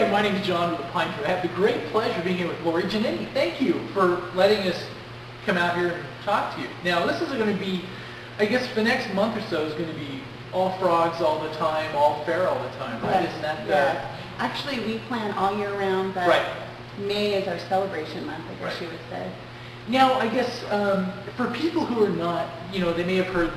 My name is John with the Pine Tree. I have the great pleasure of being here with Lori Giannetti. Thank you for letting us come out here and talk to you. Now, this is going to be, I guess, for the next month or so is going to be all frogs all the time, all fair all the time, right? Yes, Isn't that yes. Actually, we plan all year round, but right. May is our celebration month, I guess Right. you would say. Now, I guess for people who are not, they may have heard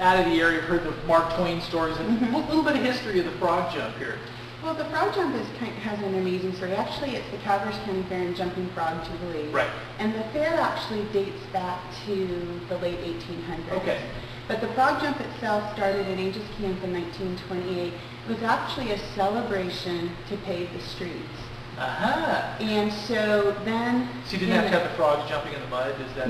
out of the area, heard the Mark Twain stories, and a little bit of history of the frog jump here. Well, the frog jump has an amazing story. Actually, it's the Traverse County Fair and Jumping Frog Jubilee. Right. And the fair actually dates back to the late 1800s. Okay. But the frog jump itself started in Angels Camp in 1928. It was actually a celebration to pave the streets. Aha. And so then... So you didn't have to have the frogs jumping in the mud? Is that...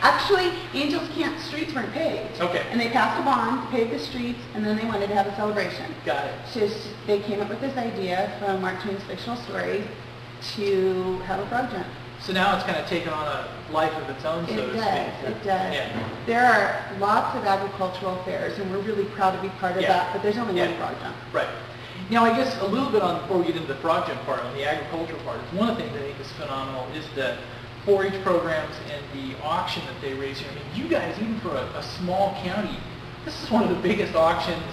Actually, Angels Camp streets weren't paved. Okay. And they passed a bond to pave the streets, and then they wanted to have a celebration. Got it. So they came up with this idea from Mark Twain's fictional story to have a frog jump. So now it's kind of taken on a life of its own, so to speak. It does. Yeah. There are lots of agricultural fairs, and we're really proud to be part of that, but there's only one frog jump. Right. Now, I guess a little bit before we get into the frog jump part, on the agricultural part, is one of the things I think is phenomenal is the 4-H programs and the auction that they raise here. I mean, you guys, even for a small county, this is one of the biggest auctions,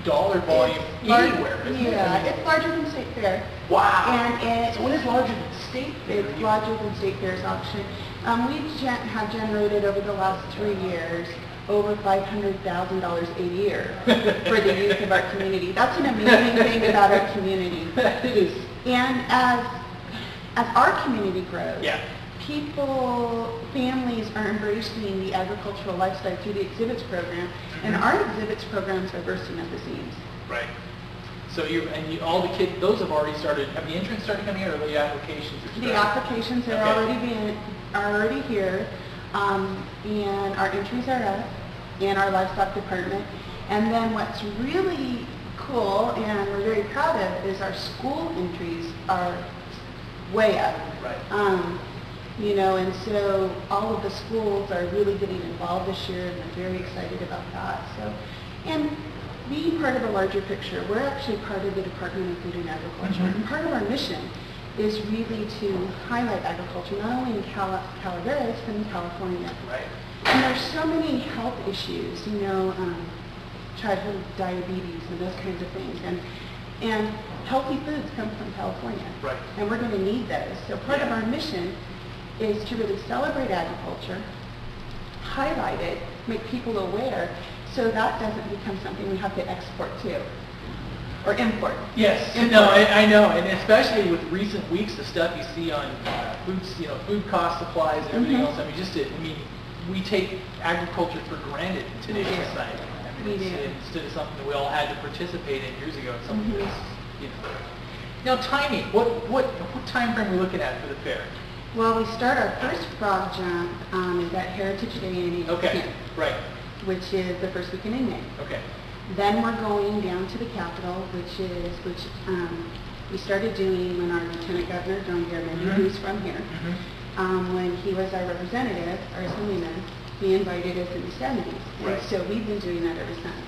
dollar volume anywhere, isn't it? Yeah, it's larger than State Fair. Wow. And so what is larger than State Fair? It's larger than State Fair's auction. We have generated over the last 3 years over $500,000 a year for the youth of our community. That's an amazing thing about our community. It is. And as our community grows, families are embracing the agricultural lifestyle through the exhibits program, and our exhibits programs are bursting at the seams. Right. So all the kids, those have already started. Have the entrants started coming here, or the applications are starting? The applications are already here, and our entries are up in our livestock department. And then what's really cool, and we're very proud of, is our school entries are way up. Right. And so all of the schools are really getting involved this year, and they're very excited about that. So, and being part of a larger picture, we're actually part of the Department of Food and Agriculture, and part of our mission is really to highlight agriculture, not only in Calaveras, but in California. Right. And there's so many health issues, childhood diabetes and those kinds of things, and healthy foods come from California. Right. And we're going to need those. So part of our mission is to really celebrate agriculture, highlight it, make people aware, so that doesn't become something we have to export to or import. Yes, import. no, I know, and especially with recent weeks, the stuff you see on food cost supplies and everything else. We take agriculture for granted in today's society. Instead of something that we all had to participate in years ago, it's something that's, Now, timing. What time frame are we looking at for the fair? Well, we start our first frog jump is at Heritage Day in Angels Camp, right. which is the first weekend in May. Okay. Then we're going down to the Capitol, which we started doing when our Lieutenant Governor, John Garrett, who's from here, when he was our representative, our assemblyman, he invited us in the 70s. Right. And so we've been doing that ever since.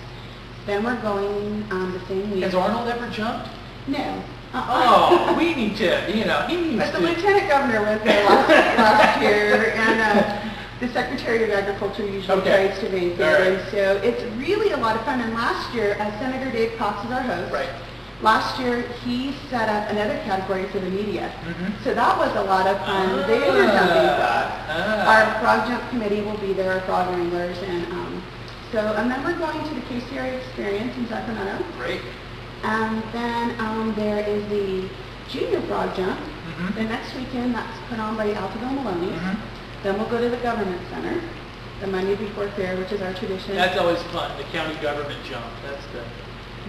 Then we're going the same week. Has Arnold ever jumped? No. Oh, we need to, he needs but to. the Lieutenant Governor was there last year, and the Secretary of Agriculture usually tries to make it. And so it's really a lot of fun. And last year, Senator Dave Cox is our host. Right. Last year, he set up another category for the media. So that was a lot of fun. They were jumping frogs. Our frog jump committee will be there, our frog wranglers. And then we're going to the Casey Area Experience in Sacramento. Great. And then there is the junior frog jump. The next weekend, that's put on by Altaville Maloney's. Then we'll go to the Government Center, the Monday before fair, which is our tradition. That's always fun, the county government jump. That's the...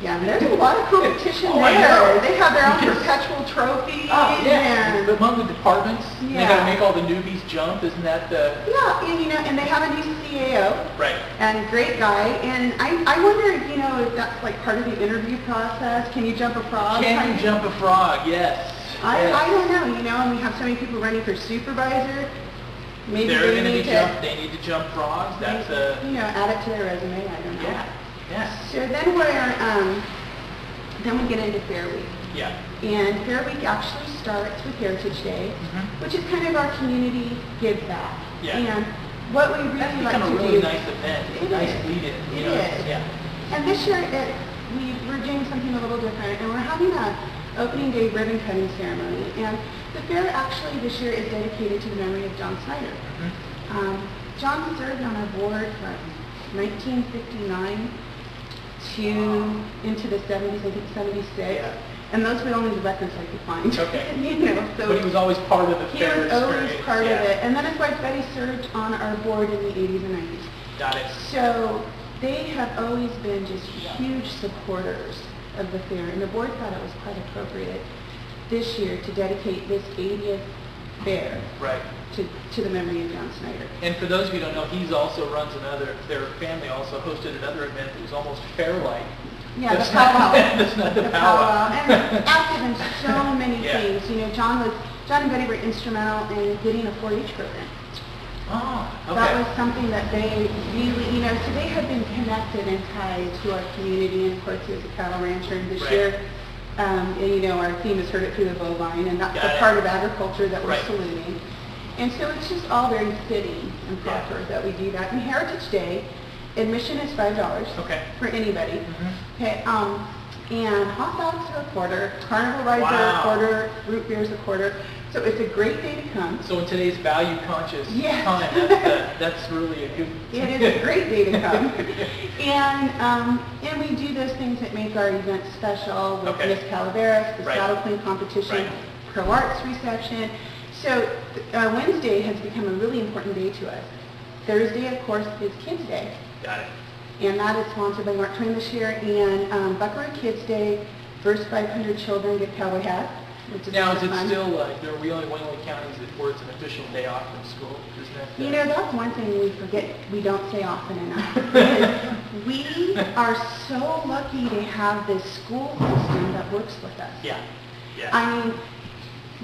Yeah, and there's a lot of competition there. They have their own perpetual trophies. Oh, yeah. But among the departments, they got to make all the newbies jump. Isn't that the... Yeah, and they have a new CAO. Right. And great guy. And I wonder, if that's like part of the interview process. Can you jump a frog? Can you jump a frog? Yes. I don't know, and we have so many people running for supervisor. Maybe they need to jump frogs. That's add it to their resume. I don't know. Yeah. So then we get into Fair Week. Yeah. And Fair Week actually starts with Heritage Day, which is kind of our community give back. Yeah. And what we really That's like become to a really do, nice event. It's It a nice is. lead-in. It You know, is. Yeah. And this year we're doing something a little different, and we're having a opening day ribbon cutting ceremony. And the fair actually this year is dedicated to the memory of John Snyder. John served on our board from 1959 to into the 70s, I think 76. Yeah. And those were only the records I could find. Okay. You know, so But he was always part of the he fair was always experience. part Yeah. of it. And then his wife Betty served on our board in the 80s and 90s. Got it. So they have always been just huge supporters of the fair, and the board thought it was quite appropriate this year to dedicate this 80th fair Right. to the memory of John Snyder. And for those of you who don't know, he's also runs their family also hosted another event that was almost fair-like. Yeah, That's the powwow. That's not the powwow. And active in so many Yeah. things. You know, John and Betty were instrumental in getting a 4-H program. Oh, okay. That was something that they really, you know, so they have been connected and tied to our community, and of course he was a cattle rancher, and this Right. year, and you know, our theme is heard it through the bovine, and that's Got the it. part of agriculture that we're Right. saluting. And so it's just all very fitting and proper that we do that. And Heritage Day, admission is $5 Okay. for anybody. Mhm. Okay, and hot dogs are a quarter, carnival rides are Wow. a quarter, root beer is a quarter. So it's a great day to come. So in today's value-conscious Yes. time, that's really a good... It is a great day to come. And we do those things that make our event special with Okay. Miss Calaveras, the Right. saddle clean competition, Right. pro arts reception. So Wednesday has become a really important day to us. Thursday, of course, is Kids Day. Got it. And that is sponsored by Mark Twain this year. And Buckaroo Kids Day, first 500 children get cowboy hats, which is Now, kind is of it fun. still, are we only one of the counties where it's an official day off from school? Isn't that You know, that's one thing we forget, we don't say often enough. Because we are so lucky to have this school system that works with us. Yeah. Yeah. I mean,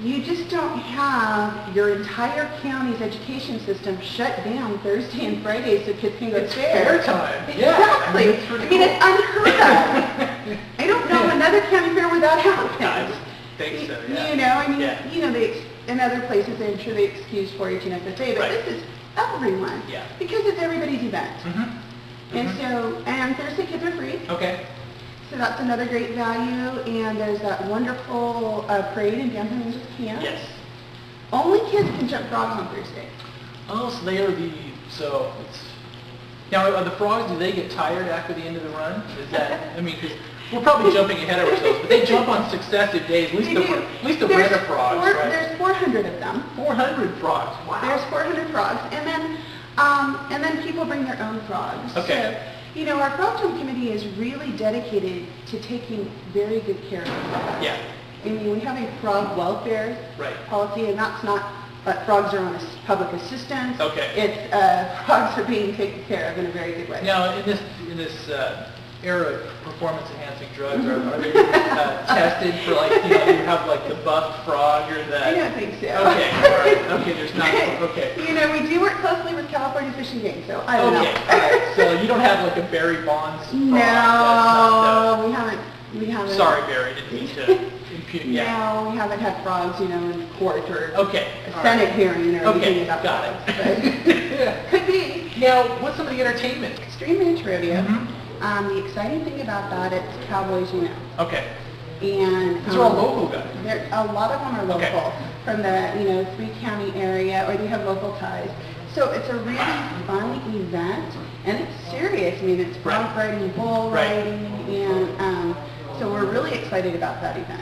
you just don't have your entire county's education system shut down Thursday and Friday so kids can go It's fair. fair time. Exactly. Yeah. It's pretty cool. it's unheard of. I don't know another county fair where that I happens. would think so, yeah. You know, I mean, Yeah. you know, in other places, I'm sure they excuse 4-H and FFA, but Right. this is everyone. Yeah. Because it's everybody's event. Mm-hmm. And so, and Thursday kids are free. Okay. So that's another great value. And there's that wonderful parade in downtown Angels Camp. Yes. Only kids can jump frogs on Thursday. Oh, so they are so it's... Now, are the frogs, do they get tired after the end of the run? Is that, I mean, because we're probably jumping ahead of ourselves, but they jump on successive days, at least the There's red frogs, right? There's 400 of them. 400 frogs, wow. There's 400 frogs, and then people bring their own frogs. Okay. So, you know, our frog jump committee is really dedicated to taking very good care of the frogs. Yeah. I mean, we have a frog welfare Right. policy, and that's not frogs are on public assistance. Okay. It's frogs are being taken care of in a very good way. Now, in this era of performance-enhancing drugs, are they tested for, like, you know, you have, like, the buffed frog or the... I don't think so. Okay, all right. Okay, there's not... Okay. You know, we do work closely with California Fish and Game, so I don't Okay, know. all right. So you don't have, like, a Barry Bonds frog? No, we haven't. Sorry, Barry, didn't mean to impugn. Yeah. No, we haven't had frogs, you know, in court or Okay. a all Senate right. hearing or Okay, anything about got frogs. it. But could be. Now, what's some of the entertainment? Extreme Ranch Rodeo. Mhm. The exciting thing about that, it's Cowboys, you know. Okay. And These are all local guys. A lot of them are local Okay. from the, you know, 3-county area, or they have local ties. So it's a really fun event, and it's serious. I mean, it's bronc riding, bull Right. riding, and so we're really excited about that event.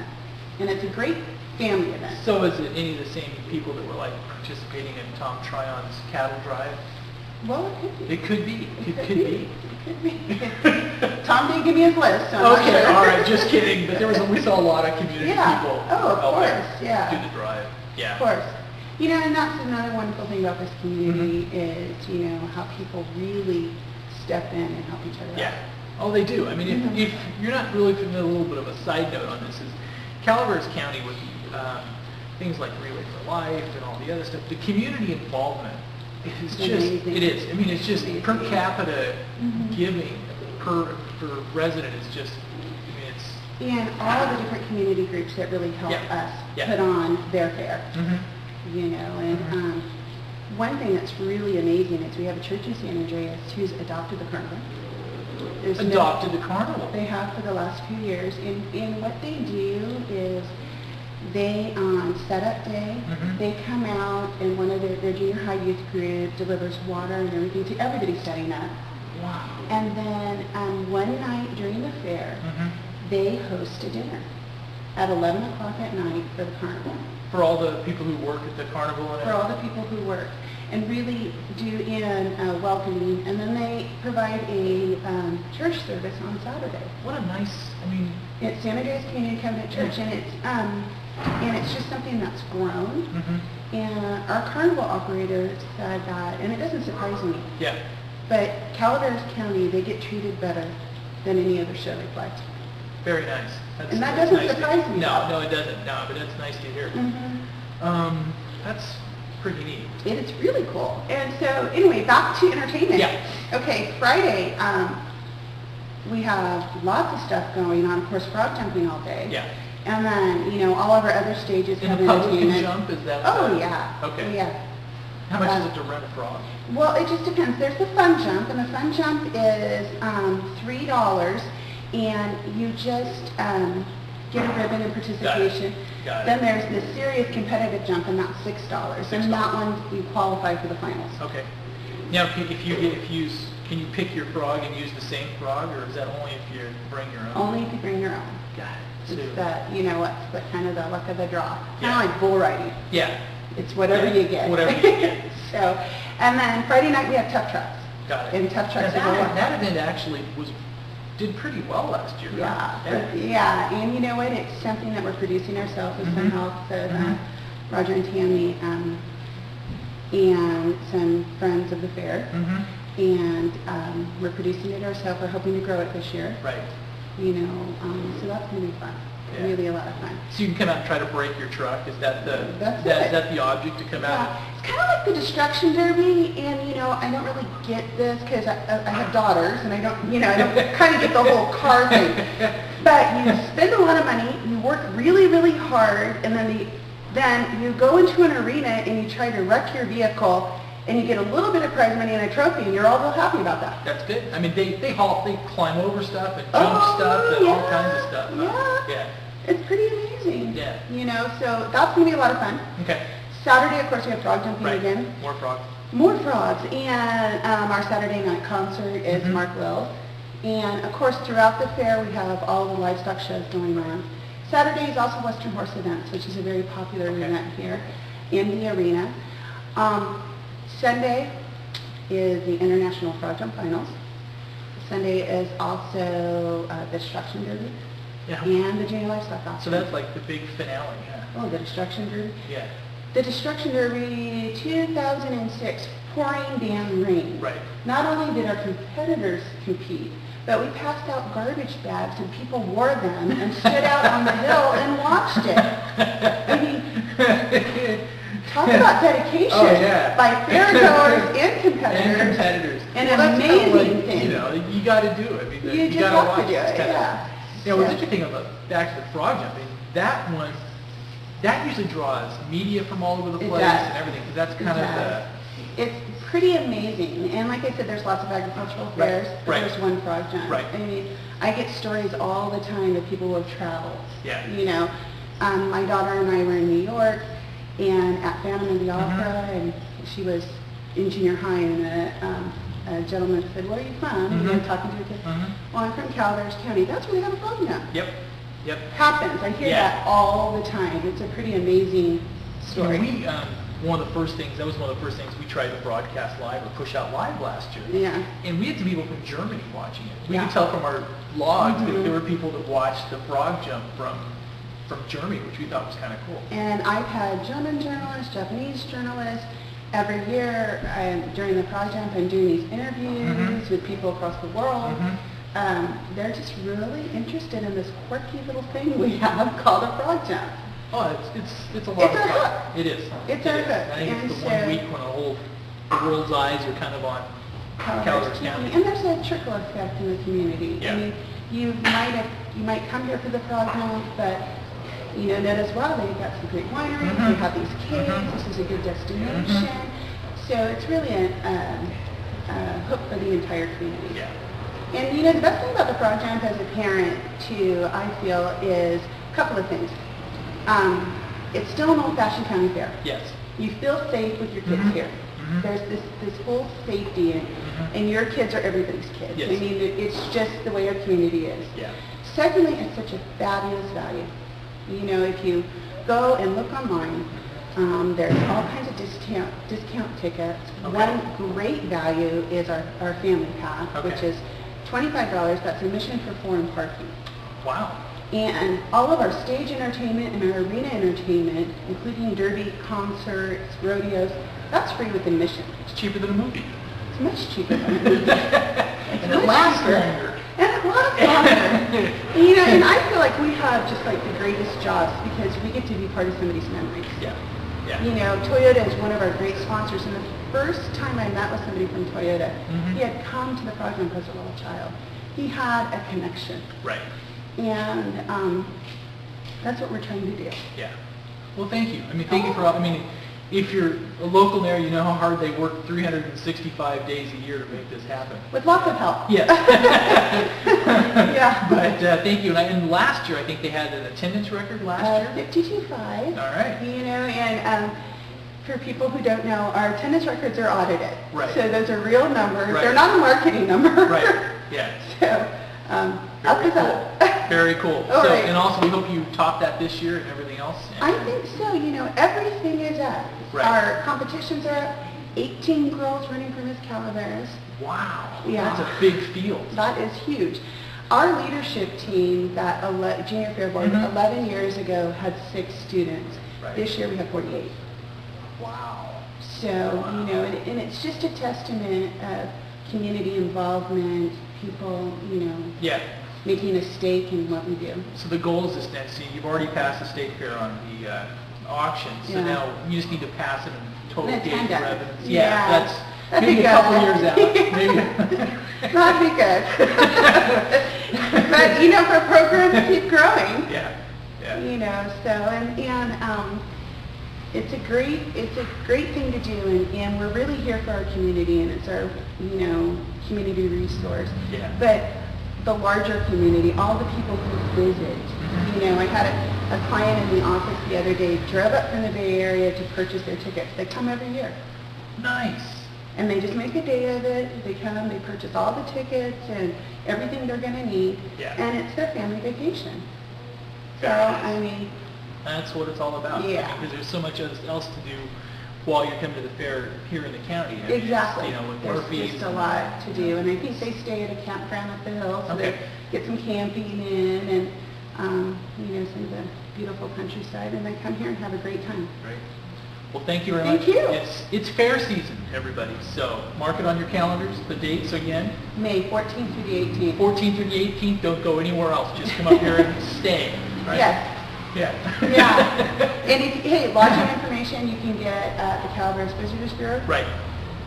And it's a great family event. So is it any of the same people that were, like, participating in Tom Tryon's cattle drive? Well, it could be. It could be. It could be. It could be. Tom didn't give me his list, so I'm not Okay, sure. all right, just kidding. But we saw a lot of community Yeah. people Oh, of out there course, yeah. do the drive. Yeah. Of course. You know, and that's another wonderful thing about this community Mm-hmm. is, you know, how people really step in and help each other Yeah. out. Oh, they do. I mean, if you're not really familiar, a little bit of a side note on this is Calaveras County with things like Relay for Life and all the other stuff, the community involvement is just, Amazing. it is. I mean, it's just per Amazing. capita Mhm. giving per resident is just, I mean, and all the different community groups that really help us put on their fair. You know, and one thing that's really amazing is we have a church in San Andreas who's adopted the carnival. Adopted the carnival? They have for the last few years, and what they do is they, on setup day, they come out and one of their junior high youth group delivers water and everything to everybody setting up. Wow. And then one night during the fair, they host a dinner at 11 o'clock at night for the carnival. For all the people who work at the carnival? And for all the people who work, and really do in welcoming, and then they provide a church service on Saturday. What a nice, I mean... It's San Andreas Community Covenant Church, and it's just something that's grown. And our carnival operator said that, and it doesn't surprise me, but Calaveras County, they get treated better than any other show they play. Very nice. And that doesn't surprise me. No, it doesn't. No, but that's nice to hear. That's pretty neat. It's really cool. And so, anyway, back to entertainment. Okay, Friday, we have lots of stuff going on. Of course, frog jumping all day. And then, you know, all of our other stages have entertainment. And the public can entertainment. jump? Is that... Oh, yeah. Okay. Yeah. How much is it to rent a frog? Well, it just depends. There's the fun jump, and the fun jump is $3, and you just get a ribbon and participation. Got it. Then there's the serious competitive jump, and that's $6. And that one, you qualify for the finals. Okay. Now, can you pick your frog and use the same frog, or is that only if you bring your own? Only if you bring your own. Got it. It's that, you know, what's the kind of the luck of the draw. Kind of like bull riding. It's whatever you get. Whatever you get. So, and then Friday night we have Tough Trucks. Got it. And Tough Trucks. That event actually did pretty well last year. Yeah, and you know what? It's something that we're producing ourselves with some help of Roger and Tammy and some friends of the fair. And we're producing it ourselves. We're hoping to grow it this year. Right. You know, so that's going to be fun. Really a lot of fun. So you can come out and try to break your truck. Is that the is that the object to come out? It's kind of like the destruction derby, and you know, I don't really get this because I have daughters, and I don't kind of get the whole car thing. But you spend a lot of money, you work really, really hard, and then you go into an arena and you try to wreck your vehicle, and you get a little bit of prize money and a trophy, and you're all real happy about that. That's good. I mean, they climb over stuff and jump stuff and all kinds of stuff. It's pretty amazing. Yeah. You know, so that's going to be a lot of fun. Okay. Saturday, of course, we have frog jumping again. More frogs. More frogs. And our Saturday night concert is Mark Will. And, of course, throughout the fair, we have all the livestock shows going on. Saturday is also Western Horse Events, which is a very popular event here in the arena. Sunday is the International Frog Jump Finals. Sunday is also the Destruction Derby and the Junior Livestock Auction. So that's like the big finale, Oh, the Destruction Derby? Yeah. The Destruction Derby 2006, pouring down rain. Right. Not only did our competitors compete, but we passed out garbage bags and people wore them and stood out on the hill and watched it. I mean, talk about dedication by fairgoers and competitors. An amazing thing. You know, you got to do it. I mean, you just got to have watch to do it. You know, what's interesting about back to the frog jumping, that one, that usually draws media from all over the place and everything. Because that's kind of It's pretty amazing. And like I said, there's lots of agricultural fairs. But there's one frog jump. I mean, I get stories all the time of people who have traveled. You know, my daughter and I were in New York and at Phantom of the Opera, and she was in junior high, and a gentleman said, "Where are you from?" You know, talking to a kid. "Well, I'm from Calaveras County." "That's where they have a frog jump." Happens. I hear that all the time. It's a pretty amazing story. You know, that was one of the first things we tried to broadcast live or push out live last year. And we had some people from Germany watching it. We could tell from our logs that there were people that watched the frog jump from Germany, which we thought was kind of cool. And I've had German journalists, Japanese journalists. Every year during the frog jump, I'm doing these interviews with people across the world. They're just really interested in this quirky little thing we have called a frog jump. Oh, it's a lot of fun. It is. It's our hook. I think it's the 1 week when the world's eyes are kind of on Calaveras County. And there's a trickle effect in the community. I mean, you might have you might come here for the frog jump, but you know, notice, wow, they've got some great wineries, they have these caves, this is a good destination. So it's really a hook for the entire community. Yeah. And you know, the best thing about the frog jump as a parent, too, I feel, is a couple of things. It's still an old-fashioned county fair. Yes. You feel safe with your kids here. There's this whole safety, and your kids are everybody's kids. Yes. I mean, it's just the way our community is. Yeah. Secondly, it's such a fabulous value. You know, if you go and look online, there's all kinds of discount tickets. Okay. One great value is our family pack, Okay. which is $25. That's admission for 4 and parking. Wow. And all of our stage entertainment and our arena entertainment, including derby, concerts, rodeos, that's free with admission. It's cheaper than a movie. It's much cheaper than a movie. And it lasts longer. And it lasts longer. You know, and I feel like we have just like the greatest jobs because we get to be part of somebody's memories. Yeah. Yeah. You know, Toyota is one of our great sponsors, and the first time I met with somebody from Toyota, he had come to the Frog Jump as a little child. He had a connection. Right. And that's what we're trying to do. Yeah. Well, thank you. I mean, thank you for, I mean, if you're a local there, you know how hard they work 365 days a year to make this happen. With lots of help. Yes. Yeah. But thank you. And last year, I think they had an attendance record last year. 52.5. All right. You know, and for people who don't know, our attendance records are audited. Right. So those are real numbers. Right. They're not a marketing number. Right. Yeah. So, up is up. Very cool. All So, right. and also, we hope you top that this year and everything else. I think so. You know, everything is up. Right. Our competitions are up. 18 girls running for Miss Calaveras. Wow. Yeah. That's a big field. That is huge. Our leadership team, that Junior Fair Board, 11 years ago had 6 students. Right. This year we have 48. Wow. So, you know, and it's just a testament of community involvement, people, you know, Yeah. making a stake in what we do. So the goal is this next year. You've already passed the state fair on the auction, so Yeah. now you just need to pass it in total And gate attend it. revenues. Yeah. That's That'd maybe be a couple good. years out. Maybe. That'd be good. But, you know, for programs to keep growing, Yeah. Yeah. you know, so, and it's a great thing to do, and we're really here for our community, and it's our, you know, community resource. Yeah. But the larger community, all the people who visit, you know, I had a client in the office the other day, drove up from the Bay Area to purchase their tickets. They come every year. Nice. And they just make a day of it. They come, they purchase all the tickets and everything they're going to need. Yeah. And it's their family vacation. So, Very nice. I mean, That's what it's all about. Yeah. Because there's so much else to do while you're coming to the fair here in the county. I mean, exactly. You know, with There's Murphy's. just a lot to do. And I think they stay at a campground up the hill, so Okay. they get some camping in and, you know, some of the beautiful countryside. And they come here and have a great time. Right. Well, thank you very Thank much. you. It's fair season, everybody. So mark it on your calendars. The dates again, May 14th through the 18th. 14th through the 18th. Don't go anywhere else. Just come up here and stay. Right? Yes. Yeah. Yeah. And if, hey, lodging information you can get at the Calaveras Visitors Bureau. Right.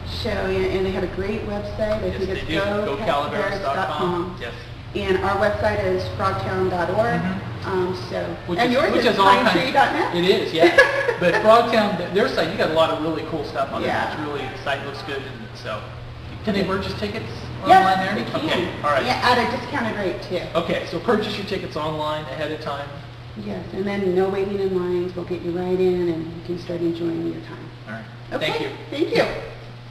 So, and they have a great website. I Yes, think they it's do. GoCalaveras.com. Yes. And our website is frogtown.org. Which and is, yours which is is all kinds. pinetree.net? It is, yeah. But Frogtown, their site, you got a lot of really cool stuff on Yeah. there. It's really, the site looks good, and so. Can they purchase tickets Yes, online there? they can. Okay, all right. Yeah, at a discounted rate too. Okay, so purchase your tickets online ahead of time. Yes, and then no waiting in lines. We'll get you right in, and you can start enjoying your time. All right. Okay. Thank you.